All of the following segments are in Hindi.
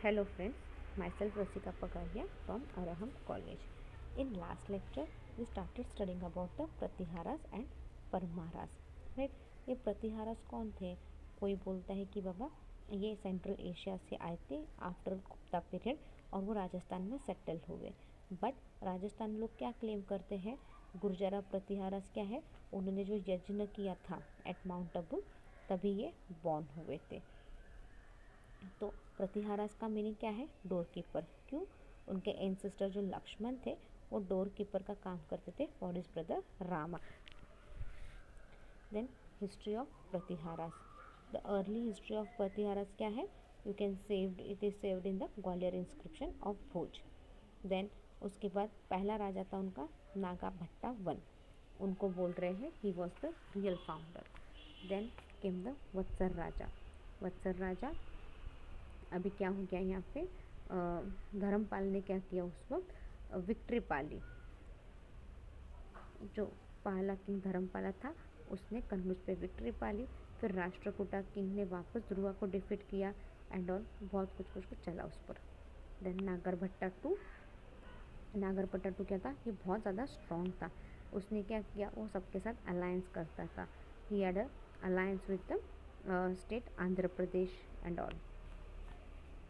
Hello friends, myself Rasika Pagaria from Araham College. In last lecture, we started studying about the Pratiharas and Parmaras. Right? ये प्रतिहारस कौन थे? कोई बोलता है कि बाबा ये सेंट्रल एशिया से आए थे आफ्टर गुप्ता पीरियड और वो राजस्थान में सेटल हुए. बट राजस्थान लोग क्या क्लेम करते हैं? गुर्जरा प्रतिहारस क्या है? उन्होंने जो यज्ञ किया था एट माउंट अबू तभी ये बॉर्न हुए थे. तो प्रतिहारास का मीनिंग क्या है? Door keeper. क्यों? उनके एंसेस्टर जो लक्ष्मण थे वो डोर कीपर का काम करते थे for his brother Rama. Then history of Pratiharas. The early history of Pratiharas क्या है? You can saved it is saved in the Gwalior inscription of Bhoj. Then उसके बाद पहला राजा था उनका नागा भट्टा वन. उनको बोल रहे हैं he was the real founder. Then came the Vatsaraja. Vatsaraja अभी क्या हो गया यहाँ पे? धर्मपाल ने क्या किया उस वक्त? विक्ट्री पाली. जो पहला किंग धर्मपाला था उसने कन्नौज पे विक्ट्री पाली. फिर राष्ट्रकूटा किंग ने वापस ध्रुवा को डिफीट किया एंड ऑल. बहुत कुछ चला उस पर. Then Nagabhata two. Nagabhata two क्या था? ये बहुत ज़्यादा स्ट्रॉन्ग था. उसने क्या किया? वो सबके साथ अलायंस करता था. He had a alliance with the state Andhra Pradesh and all.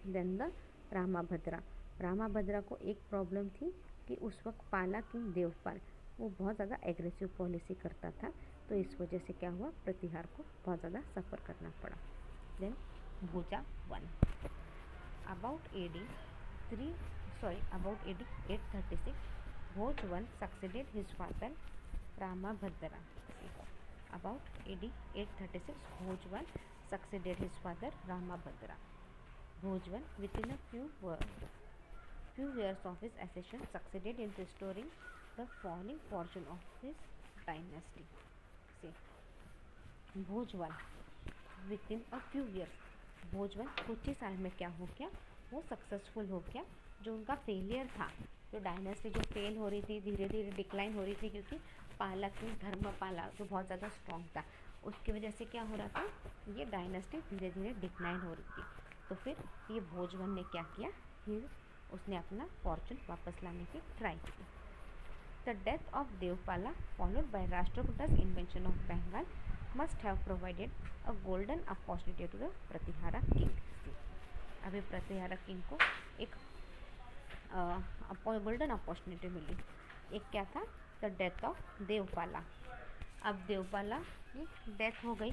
Then the Ramabhadra. Ramabhadra को एक प्रॉब्लम थी कि उस वक्त पाला किंग देवपाल वो बहुत ज़्यादा एग्रेसिव पॉलिसी करता था. तो इस वजह से क्या हुआ? प्रतिहार को बहुत ज़्यादा सफ़र करना पड़ा. Then Bhoja one. About AD 836 Bhoja one succeeded his father Ramabhadra. About AD 836 Bhoja one succeeded his father Ramabhadra. Bhojwan, within a few years of his accession, succeeded in restoring the falling fortune of his dynasty. See, Bhojwan, within a few years, भोजवन कुछ ही साल में क्या हो गया? वो सक्सेसफुल हो गया. जो उनका फेलियर था, जो डायनेस्टी जो फेल हो रही थी, धीरे धीरे डिक्लाइन हो रही थी क्योंकि पाला की धर्मपाला जो बहुत ज़्यादा स्ट्रॉन्ग था उसकी वजह से क्या हो रहा था? ये डायनेस्टी धीरे धीरे डिक्लाइन हो रही थी. तो फिर ये भोजवन ने क्या किया? फिर उसने अपना फॉर्चून वापस लाने की ट्राई की. The death of Devapala followed by Rashtrakuta's invention of Bengal must have provided a golden opportunity to the Pratihara king. अभी प्रतिहारा किंग को एक गोल्डन अपॉर्चुनिटी मिली. एक क्या था? The death of Devapala. अब देवपाला की डेथ हो गई,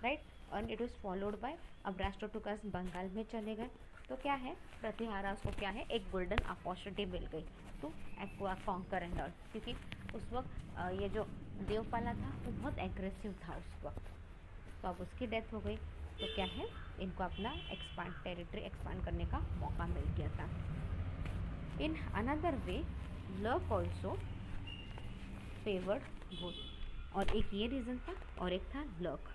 right, and it was followed bye. अब राष्ट्रकूटास बंगाल में चले गए. तो क्या है? प्रतिहारास को क्या है? एक गोल्डन अपॉर्चुनिटी मिल गई to acquire conquer and all. क्योंकि उस वक्त ये जो देवपाला था वो बहुत एग्रेसिव था उस वक्त. तो अब उसकी डेथ हो गई तो क्या है? इनको अपना टेरिटरी एक्सपांड करने का मौका मिल गया था. In another way luck also favoured both. और एक ये रीज़न था और एक था लक.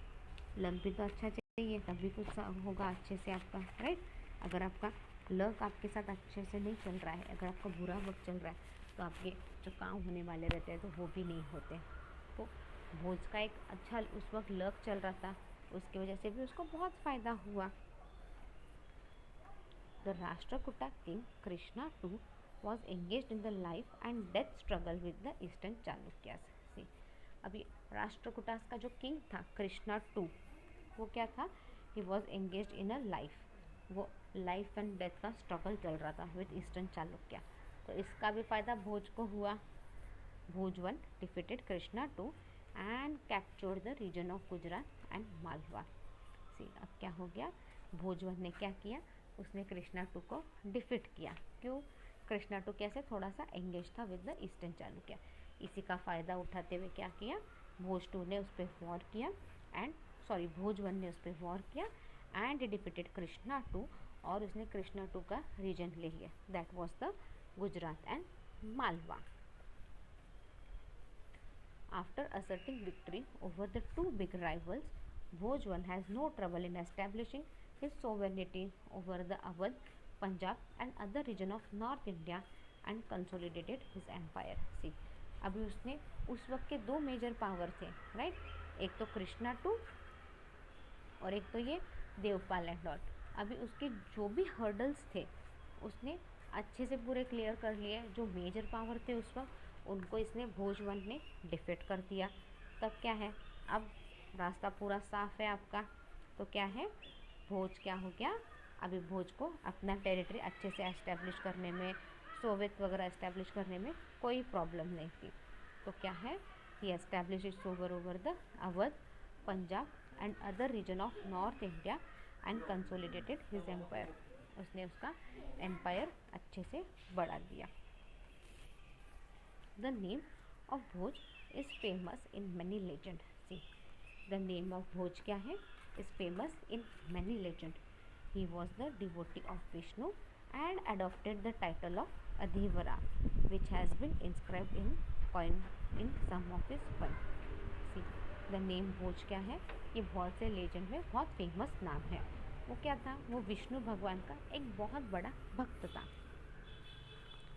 लक भी तो अच्छा चाहिए तभी कुछ होगा अच्छे से आपका, राइट. अगर आपका लक आपके साथ अच्छे से नहीं चल रहा है, अगर आपका बुरा वक्त चल रहा है तो आपके जो काम होने वाले रहते हैं तो वो भी नहीं होते. तो भोज का एक अच्छा उस वक्त लक चल रहा था, उसकी वजह से भी उसको बहुत फ़ायदा हुआ. The Rashtrakuta king Krishna two was engaged in the life and death struggle with the eastern Chalukyas. See, अभी राष्ट्रकूटास का जो किंग था कृष्णा टू वो क्या था? He was engage in a life. वो लाइफ एंड डेथ का स्ट्रगल चल रहा था विद ईस्टर्न चालुक्या. तो इसका भी फायदा भोज को हुआ. Bhoja one defeated Krishna two and captured the region of Gujarat and Malwa. See, अब क्या हो गया? भोज वन ने क्या किया? उसने कृष्णा टू को डिफीट किया. क्यों? कृष्णा टू कैसे? थोड़ा सा एंगेज था विद द ईस्टर्न चालुक्या. इसी का फ़ायदा उठाते हुए क्या किया? भोज टू ने उस पर वॉर किया एंड भोज वन ने उस पर वॉर किया एंड डिफीटेड कृष्णा टू और उसने कृष्णा टू का रीजन ले लिया. That was the Gujarat and Malwa. After asserting victory over the two big rivals, Bhoja one has no trouble in establishing his sovereignty over the Awadh, Punjab and other region of north India and consolidated his empire. See, अभी उसने उस वक्त के दो मेजर पावर थे, राइट. एक तो कृष्णा टू और एक तो ये देवपाल एंड ऑल. अभी उसके जो भी हर्डल्स थे उसने अच्छे से पूरे क्लियर कर लिए। जो मेजर पावर थे उस वक्त उनको इसने भोजवन ने डिफीट कर दिया। तब क्या है, अब रास्ता पूरा साफ है आपका। तो क्या है, भोज क्या हो गया, अभी भोज को अपना टेरिटरी अच्छे से एस्टेब्लिश करने में, सोवियत वगैरह एस्टेब्लिश करने में कोई प्रॉब्लम नहीं थी। तो क्या है, he establish its over the Awadh, Punjab and other region of north India and consolidated his empire. उसने उसका एम्पायर अच्छे से बढ़ा दिया। The name of Bhoja is famous in many legend. See, the name of Bhoja क्या है, is famous in many legend. He was the devotee of Vishnu and adopted the title of Adhivara, which has been inscribed in coin in some of his coin. See, the name भोज क्या है, ये बहुत से लेजेंड में बहुत फेमस नाम है। वो क्या था, वो विष्णु भगवान का एक बहुत बड़ा भक्त था।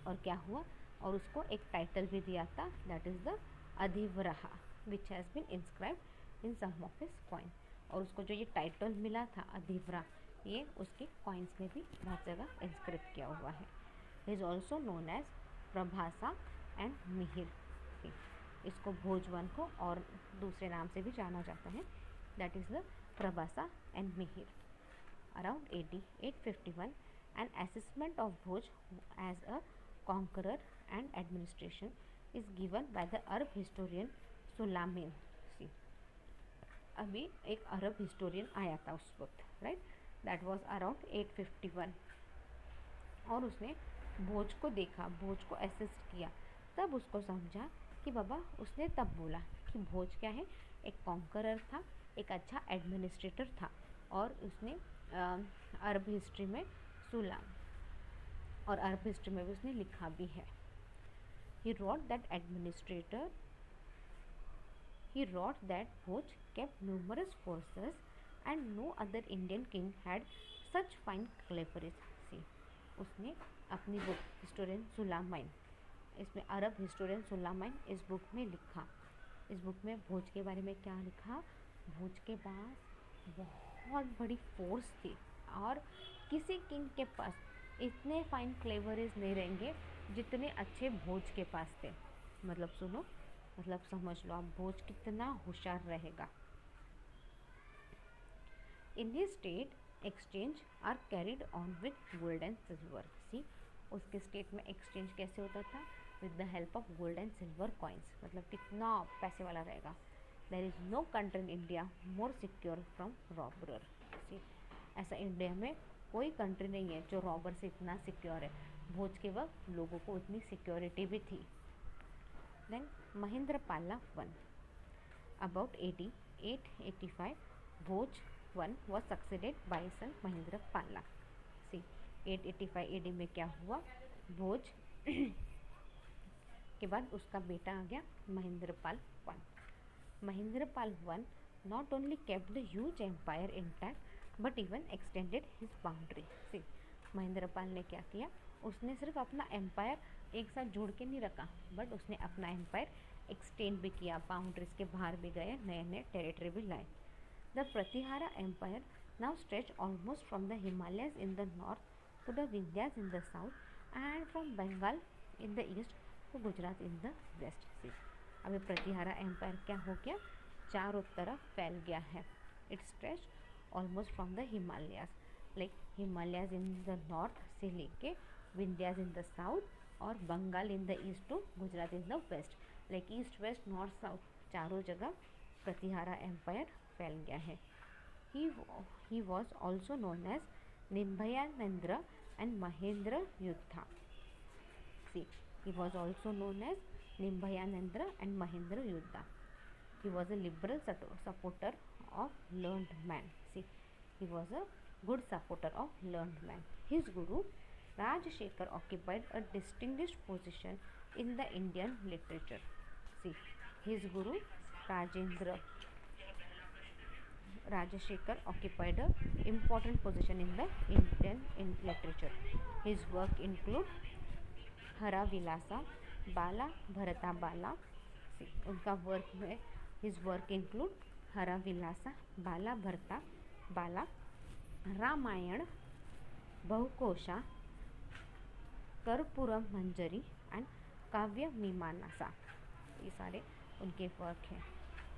और क्या हुआ, और उसको एक टाइटल भी दिया था, that is the Adivaraha, which has been inscribed in some of his coin. और उसको जो ये टाइटल मिला था अधिवरा, ये उसके कॉइन्स में भी बहुत जगह इंस्क्रिप्ट किया हुआ है। He is also known as Prabhasa and Mihir. इसको भोजवन को और दूसरे नाम से भी जाना जाता है, that is the Prabhasa and Mihir. Around AD 851 an assessment of Bhoja as a conqueror and administration is given by the Arab historian Sulaiman. अभी एक अरब हिस्टोरियन आया था उस वक्त, राइट, दैट वाज अराउंड 851। और उसने भोज को देखा, भोज को असेस किया, तब उसको समझा कि बाबा, उसने तब बोला कि भोज क्या है, एक कॉन्करर था, एक अच्छा एडमिनिस्ट्रेटर था। और उसने अरब हिस्ट्री में सुलाम, और अरब हिस्ट्री में भी उसने लिखा भी है। He wrote that Bhoj kept numerous forces and no other Indian king had such fine cleverness. See, उसने अपनी बुक हिस्टोरियन सुलामाइन, इसमें अरब हिस्टोरियन सुलामाइन इस बुक में लिखा। इस बुक में भोज के बारे में क्या लिखा, भोज के पास बहुत बड़ी फोर्स थी और किसी किंग के पास इतने फाइन क्लेवरीज नहीं रहेंगे जितने अच्छे भोज के पास थे। मतलब सुनो, मतलब समझ लो आप, भोज कितना होशियार रहेगा। In his state exchange are carried on with gold and silver. See, उसके स्टेट में एक्सचेंज कैसे होता था, with the help of gold and silver coins. मतलब कितना पैसे वाला रहेगा। There is no country in India more secure from robber. See, ऐसा इंडिया में कोई कंट्री नहीं है जो रॉबर से इतना सिक्योर है। भोज के वक्त लोगों को उतनी सिक्योरिटी भी थी। Then Mahendrapala one, about AD 885 Bhoja one was succeeded by son Mahendrapala. See, 885 AD में क्या हुआ, भोज के बाद उसका बेटा आ गया Mahendrapala one. Mahendrapala one not only kept the huge empire intact but even extended his boundary. See, Mahendrapala ने क्या किया, उसने सिर्फ अपना एम्पायर एक साथ जोड़ के नहीं रखा, बट उसने अपना एम्पायर एक्सटेंड भी किया, बाउंड्रीज के बाहर भी गए, नए नए टेरिटरी भी लाए। The Pratihara empire now stretch almost from the Himalayas in the north to the Vindhyas in the south and from Bengal in the east to Gujarat in the west. See, अभी प्रतिहारा एम्पायर क्या हो गया, चारों तरफ फैल गया है। It stretch almost from the Himalayas, like Himalayas in the north से लेके विंध्याज इन द साउथ और Bengal in the east to Gujarat in the west, like east west north south चारों जगह प्रतिहारा एम्पायर फैल गया है। He was also known as निम्भयानंद्र and Mahendrayudha. See, he was also known as Nimbhayanandra and Mahendra Yuddha. He was a liberal supporter of learned man. See, he was a good supporter of learned man. His guru Rajashekar occupied a distinguished position in the Indian literature. See, his guru Rajashekar occupied a important position in the Indian literature. His work include हरा विलासा, बाला भरता बाला। उनका वर्क में हिज वर्क इंक्लूड हरा विलासा, बाला भरता बाला रामायण, बहुकोशा, कर्पूरम मंजरी एंड काव्य मीमांसा, ये सारे उनके वर्क हैं.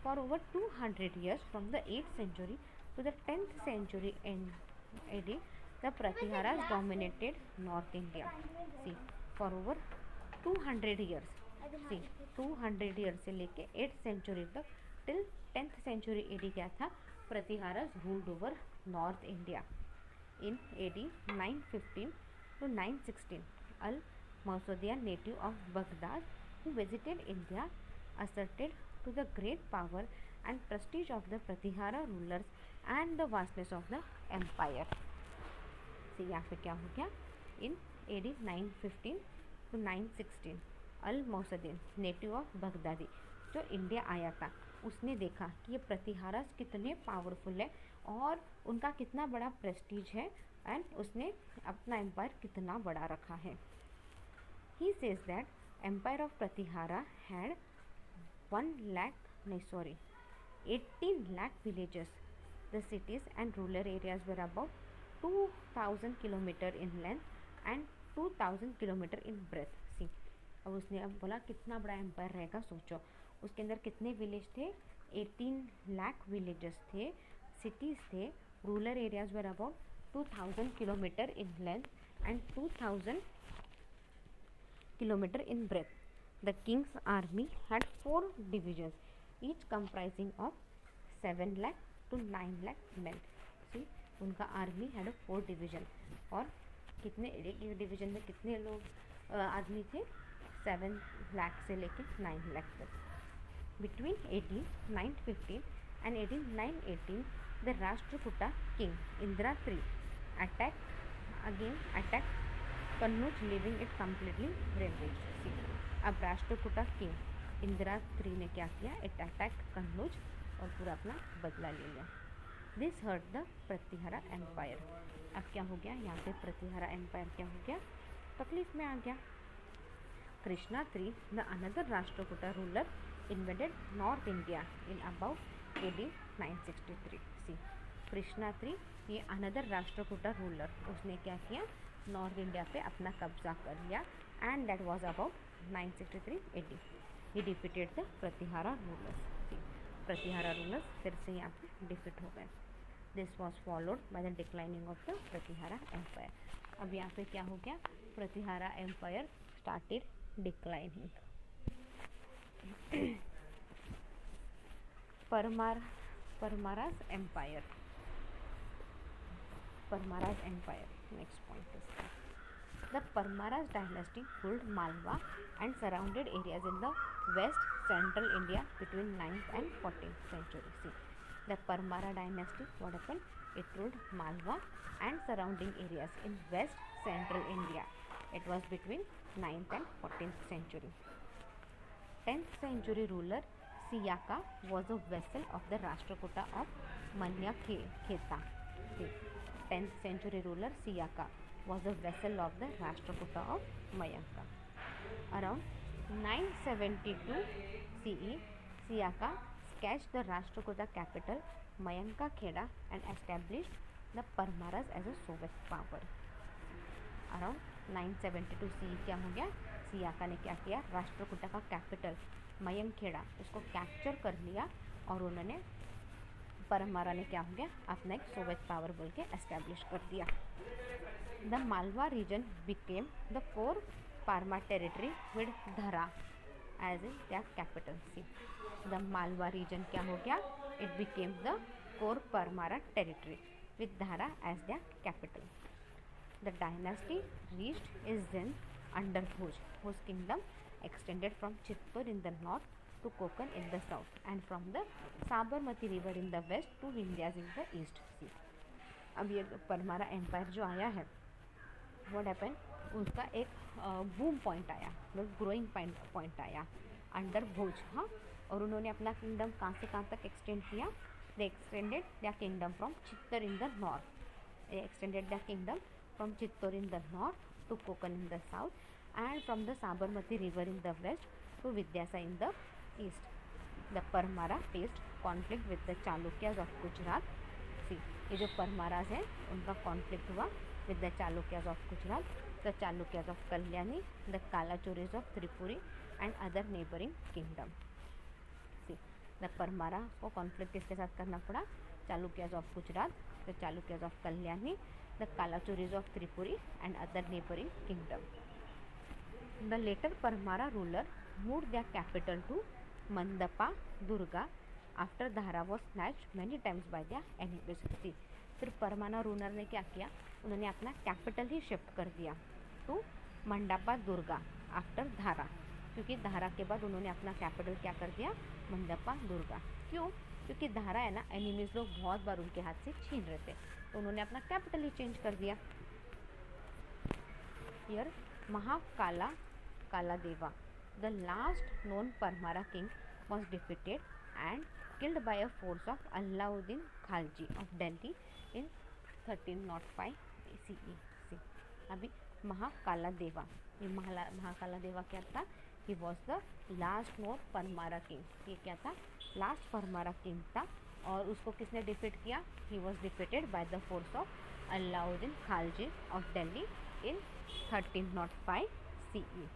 For over 200 years from the 8th century to the 10th century AD, the Pratiharas dominated North India. See, for over 200 years, see 200 years से लेके 8th century तक till 10th century AD क्या था, Pratiharas ruled over North India. In AD 915 to 916, Al-Mausudian native of Baghdad who visited India asserted to the great power and prestige of the Pratihara rulers and the vastness of the empire. See, यहाँ पे क्या हो गया, in AD 915 to 916, Al-Masudi native of Baghdadi जो इंडिया आया था, उसने देखा कि ये प्रतिहारास कितने पावरफुल है और उनका कितना बड़ा प्रेस्टीज है एंड उसने अपना एम्पायर कितना बड़ा रखा है. He says that empire of Pratihara had 18 lakh villages. The cities and rural areas were about 2000 kilometer in length and 2000 kilometer in breadth. See, अब उसने अब बोला कितना बड़ा एम्पायर रहेगा, सोचो उसके अंदर कितने विलेज थे, 18 लाख विलेजेस थे, सिटीज़ थे, rural areas were about 2000 kilometre in length and 2000 kilometre in breadth. The king's army had 4 divisions, each comprising of 7 lakh to 9 lakh men. See, उनका आर्मी had a 4 division और कितने एक डिवीजन में कितने लोग आदमी थे, 7 लाख से लेके 9 लाख तक. Between 18,915 and 18,918, the Rashtrakuta king Indra III attacked Kannauj, leaving it completely ravaged. See, अब राष्ट्रकूटा किंग इंदिरा III ने क्या किया, इट अटैक कन्नौज और पूरा अपना बदला ले लिया. This hurt the Pratihara empire. अब क्या हो गया, यहाँ पे प्रतिहारा एम्पायर क्या हो गया, तकलीफ में आ गया. Krishna III, the another Rashtrakuta ruler, invaded north India in about AD 963. See, Krishna III, ये अनदर राष्ट्रकूटा रूलर, उसने क्या किया, नॉर्थ इंडिया पे अपना कब्जा कर लिया and that was about 963 AD. He defeated the Pratihara rulers. Pratihara rulers फिर से यहाँ पे डिफीट हो गए. This was followed by the declining of the Pratihara empire. अब यहाँ पे क्या हो गया, Pratihara empire started declining. Paramaras empire. Paramaras empire, next point is the Parmaras dynasty ruled Malwa and surrounded areas in the west central India between 9th and 14th century. See, the Parmara dynasty, what happened? It ruled Malwa and surrounding areas in west central India. It was between 9th and 14th century. 10th century ruler Siyaka was a vassal of the Rashtrakuta of Manyakheta. See, 10th century ruler Siyaka was a vessel of the Rashtrakuta of Mayanka. Around 972 CE, Siyaka sketched the Rashtrakuta capital Mayanka Kheda and established the Parmaras as a Soviet power. Around 972 CE क्या हो गया, सियाका ने क्या किया, राष्ट्रकूटा का कैपिटल मयंखेड़ा उसको कैप्चर कर लिया और उन्होंने परमारा ने क्या हो गया, अपना एक सोवियत पावर बोल के एस्टेब्लिश कर दिया. The Malwa region became the core Parma territory with Dhara as their capital. See, the Malwa region क्या हो गया, it became the core Parmara territory with Dhara as their capital. The dynasty reached its zenith under Bhuj, whose kingdom extended from Chittor in the north to Konkan in the south and from the Sabarmati river in the west to Vindhyas in the east. See, अब ये परमारा एम्पायर जो आया है, व्हाट हैपन, उसका एक बूम पॉइंट आया, मतलब ग्रोइंग पॉइंट आया अंडर भोज. हाँ, और उन्होंने अपना किंगडम कहाँ से कहाँ तक एक्सटेंड किया, they extended their kingdom from Chittor in the north, they extended their kingdom from Chittor in the north to Konkan in the south and from the Sabarmati river in the west to Vidisha in the east. The Paramara faced conflict with the Chalukyas of Gujarat. See, ये जो परमाराज हैं उनका कॉन्फ्लिक्ट हुआ with the Chalukyas of Gujarat, the Chalukyas of Kalyani, the Kalachuris of Tripuri and other neighbouring kingdom. See the Paramara को कॉन्फ्लिक्ट किसके साथ करना पड़ा? Chalukyas of Gujarat, the Chalukyas of Kalyani, the Kalachuris of Tripuri and other neighbouring kingdom. The later Parmara ruler moved their capital to Mandapa Durga after Dhara was snatched many times by their enemies। फिर परमाना रूलर ने क्या किया? उन्होंने अपना कैपिटल ही शिफ्ट कर दिया टू मंडपा दुर्गा आफ्टर धारा, क्योंकि धारा के बाद उन्होंने अपना कैपिटल क्या कर दिया? मंडपा दुर्गा। क्यों? क्योंकि धारा है ना, एनिमीज लोग बहुत बार उनके हाथ से छीन रहे थे, तो उन्होंने अपना कैपिटल ही चेंज कर दिया। Here Mahakala Kaladeva, the last known Parmara king, was defeated and killed by a force of Alauddin Khalji of Delhi in 1305 CE। अभी महाकाला देवा, ये महाकाला देवा क्या था? He was the last known Paramara king. ये क्या था? लास्ट परमारा किंग था। और उसको किसने डिफीट किया? He was defeated by the force of Alauddin Khalji of Delhi in 1305 CE।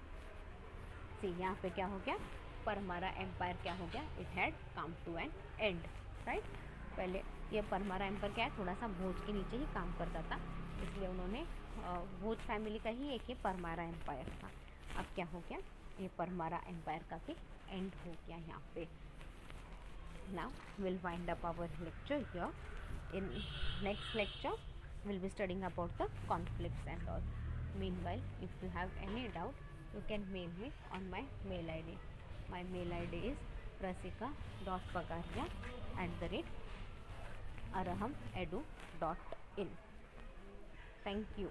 See यहाँ पे क्या हो गया? परमारा एम्पायर क्या हो गया? It had come to an end, right. पहले ये परमारा एम्पायर क्या है? थोड़ा सा भोज के नीचे ही काम करता था, इसलिए उन्होंने भोज फैमिली का ही एक ये परमारा एम्पायर था। अब क्या हो गया? ये परमारा एम्पायर का भी एंड हो गया यहाँ पे। Now will wind up our lecture here. In next lecture we'll be studying about the conflicts and all. Meanwhile, if you have any doubt, you can mail me on my mail ID. My mail ID is prasika.pagaria@arahamedu.in. Thank you.